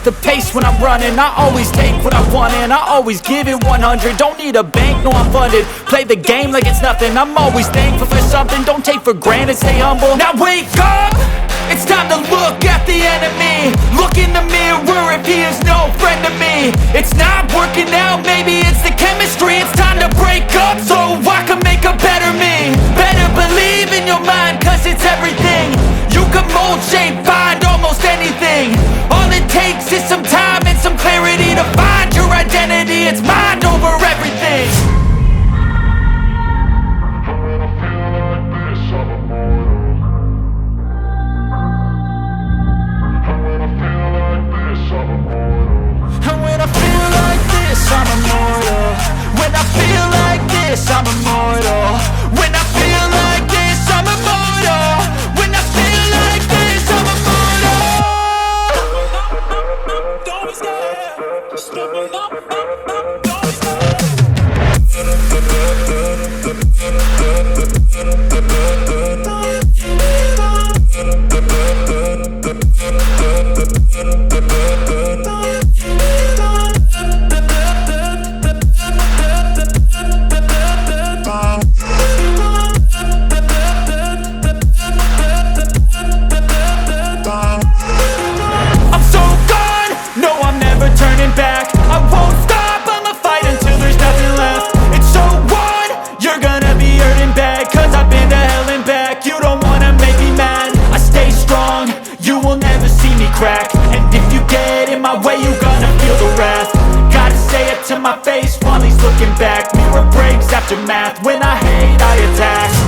the pace when I'm running. I always take what I want and I always give it 100. Don't need a bank, no I'm funded. Play the game like it's nothing. I'm always thankful for something. Don't take for granted, stay humble. Now wake up! It's time to look at the enemy. Look in the mirror if he is no friend to me. It's not working out, maybe it's the chemistry. It's time to break up so I can make a better me. Better believe in your mind, cause it's everything. You can mold, shape, find almost anything. All it takes is some time and some clarity to find your identity. It's mind over everything. And when I feel like this, I'm immortal. When I feel like this, I'm immortal. When I feel like this, I'm immortal. When I feel like this, I'm immortal. Don't be scared. Just level up. Don't be scared. And if you get in my way, you gonna feel the wrath. Gotta say it to my face while he's looking back. Mirror breaks after math. When I hate, I attack.